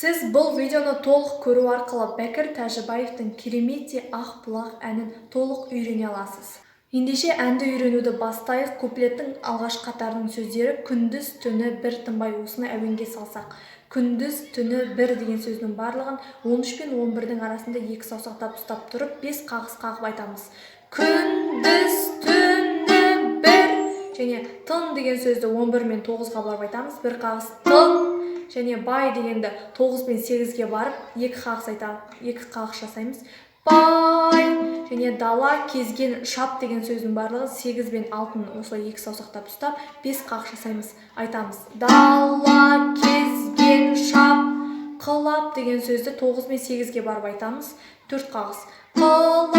Сіз бұл видеоны толық көру арқылы Бәкір Тәжібаевтың кереметтей ақ бұлақ әнін толық үйрене аласыз. Ендеше әнді үйренуді бастайық. Куплеттің алғашқы қатарының сөздері күндіз түні бір тынбай, осыны әуенге салсақ. Күндіз түні бір деген сөздің барлығын 13 пен 11-дің арасында 2 саусақтап ұстап тұрып 5 қағыс қағып айтамыз. Күндіз түні бір, және тын деген сөзді 11 мен 9-ға барып айтамыз. Bir қағыс тын, және бай дегенді 9 пен 8-ге барып 2 қағыс жасаймыз. Бай, және дала кезген шап деген сөздің барлығы 8 пен 6-ны осылай 2 саусақтап ұстап 5 қағыс жасаймыз. Айтамыз. Дала кезген шап, қылап деген сөзді 9 пен 8-ге барып айтамыз. 4 қағыс. Қылап.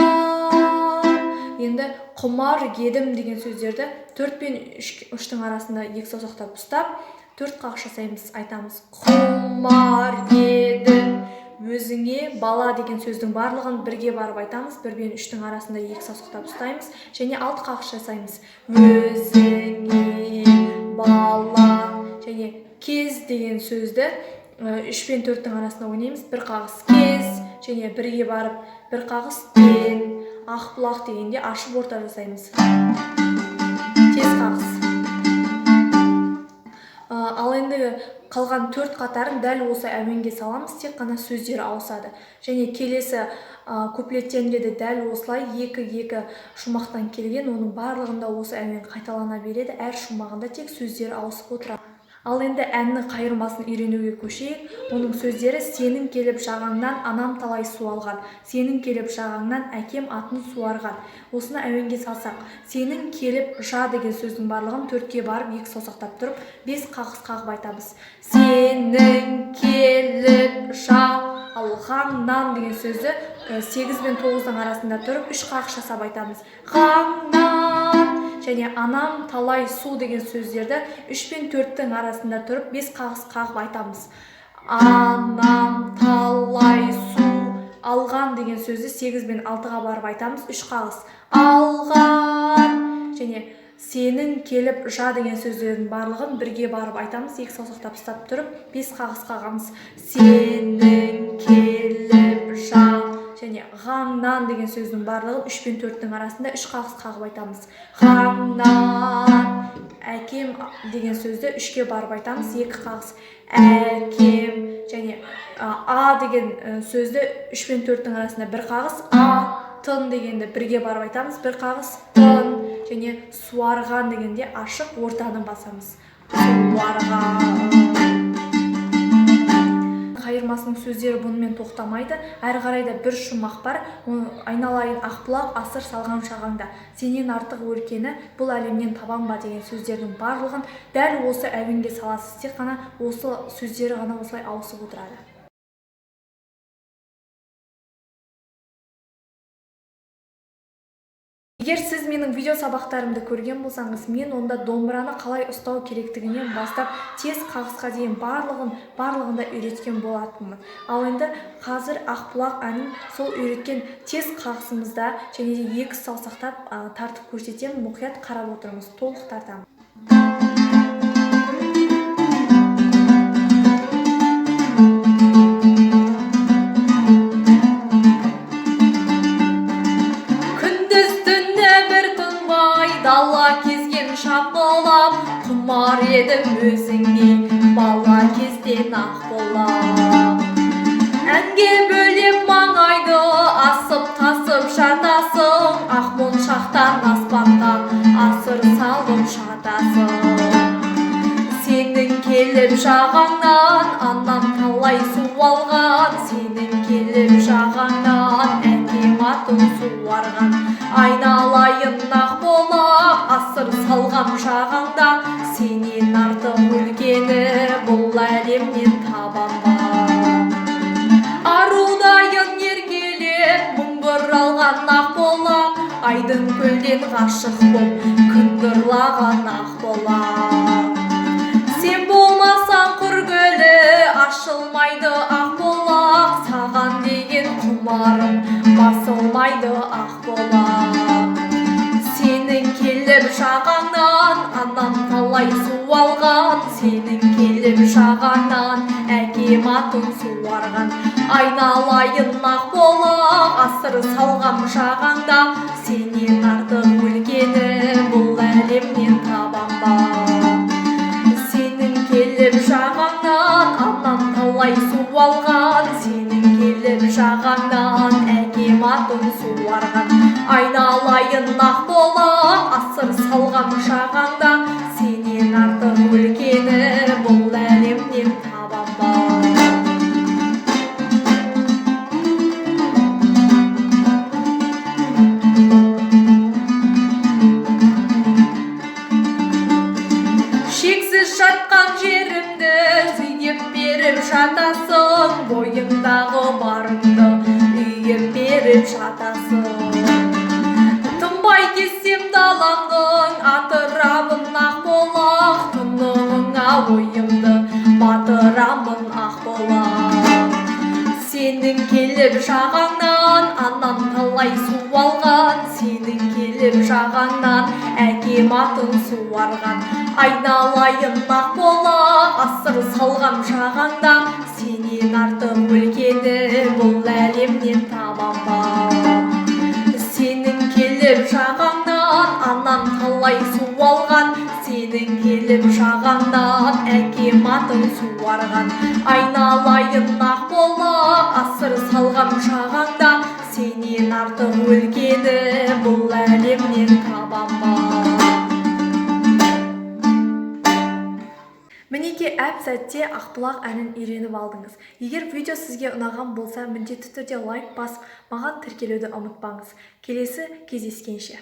Енді құмар едім деген сөздерді 4 пен 3-тің арасында 2 саусақтап ұстап 4 қағыс жасаймыз. Айтамыз. Құмар едім. Өзіңе бала деген сөздің барлығын бірге барып айтамыз. 1 пен 3-тің арасында 2 саусақтап ұстаймыз. Және 6 қағыс жасаймыз. Өзіңе бала. Және кез деген сөзді 3 пен 4-тің арасында ойнаймыз. 1 қағыс кез. Және бірге барып 1 қағыс пен. Ақ бұлақ дегенде ашып орта жасаймыз. Тез қағыс. Ал енді қалған 4 қатарын дәл осы әуенге саламыз, тек қана сөздері ауысады. Және келесі куплеттерінде де дәл осылай 2-2 шумақтан келген, оның барлығында осы әуен қайталана береді, әр шумағында тек сөздері ауысып отырады. Ал енді әннің қайырмасын үйренуге көшейік. Оның сөздері: сенің келіп жағаңнан анам талай су алған, сенің келіп жағаңнан әкем атын суарған. Осыны әуенге салсақ, сенің келіп жа деген сөздің барлығын 4-ке барып 2 саусақтап тұрып 5 қағыс қағып айтамыз. Сенің келіп жа алғаннан деген сөзді 8 пен 9-ның арасында тұрып 3 қағыс жасап айтамыз. Ғаңнан. Және анам талай су деген сөздерді 3 пен 4-тің арасында тұрып 5 қағыс қағып айтамыз. Анам талай су алған деген сөзді 8 пен 6-ға барып айтамыз. 3 қағыс. Алған. Және сенің келіп жа деген сөздердің барлығын бірге барып айтамыз. 2 саусақтап ұстап тұрып 5 қағыс қағамыз. Сенің келіп жа. Және ғаңнан деген сөздің барлығын 3 пен 4-тің арасында 3 қағыс қағып айтамыз. Ғаңнан. Әкем деген сөзді 3-ке барып айтамыз. 2 қағыс. Әкем. Және а деген сөзді 3 пен 4-тің арасында 1 қағыс. Тын дегенді бірге барып айтамыз. 1 қағыс. Тын. Және суарған дегенде ашық ортаны басамыз. Суарған. Қайырмасының сөздері бұнымен тоқтамайды. Әрі қарайда бір шумақ бар. Айналайын ақбұлақ асыр салған шағаңда. Сенен артық өлкені бұл әлемнен табан ба деген сөздердің барлығын дәл осы әуенге саласыз. Тек қана осы сөздері ғана осылай ауысып отырады. Егер сіз менің видео сабақтарымды көрген болсаңыз, мен онда домбыраны қалай ұстау керектігінен бастап тез қағысқа дейін барлығында үйреткен болатынмын. Ал енді қазір ақбұлақ әнін сол үйреткен тез қағысымызда және де 2 саусақтап тартып көрсетемін. Мұқият қарап отырыңыз, толық тартамын. Дала кезген шап болып, құмар едім өзіңе, бала кезден ақ болып. Әнге бөлеп маңайды, асып тасып жатасың, ақ моншақтан аспанға асыр салып жатасың. Сенің келіп жағаңнан анам талай су алған, сенің келіп жағаңнан әкем атын суарған. Айналайын ақ болып асыр салған шағаңда, сенен артық өлкені бұл әлемнен табан ба. Арудайын еркелеп мың бұралған ақ болып, айдың көлден ғашық боп күндірлаған ақ болып. Сен болмасаң күргілі ашылмайды ақ болып, саған деген құмарым басылмайды ақ болып. Сенің келіп жағаңнан анам талай су алған, сенің келіп жағаңнан әке әкем атын суарған. Айналайын ақ болып асыр салғам жағаңда, сенен артық өлкені бұл әлемнен табам ба. Сенің келіп жағаңнан анам талай су алған, сенің келіп жағаңнан әкем атын суарған. Айналайын ақ болып асыр салғам жағаңда, сенен артық өлкені бұл әлемнен табам ба. Шексіз жатқан жерімді сүйеп беріп жатасың, бойыңдағы барыңды үйіп беріп жатасың. Тынбай кессем далаңның атырамын ақ болақ, тұнығыңа ойымды батырамын ақ болақ. Сенің келіп жағаңнан анам талай су алған, сенің келіп жағаңнан әкем атын суарған. Айналайын ақ болақ асыр салғам жағаңда, сенен артық өлкені бұл әлемнен табам ба. Сенің келіп жағаңнан анам талай су алған, сенің келіп жағаңнан әкем атын суарған. Айналайын ақ болақ асыр салғам жағаңда, сенен артық өлкені бұл әлемнен табам ба. Мінеке әп сәтте Ақбұлақ әнін үйреніп алдыңыз. Егер видео сізге ұнаған болса, міндетті түрде лайк басып, маған тіркелуді ұмытпаңыз. Келесі кездескенше.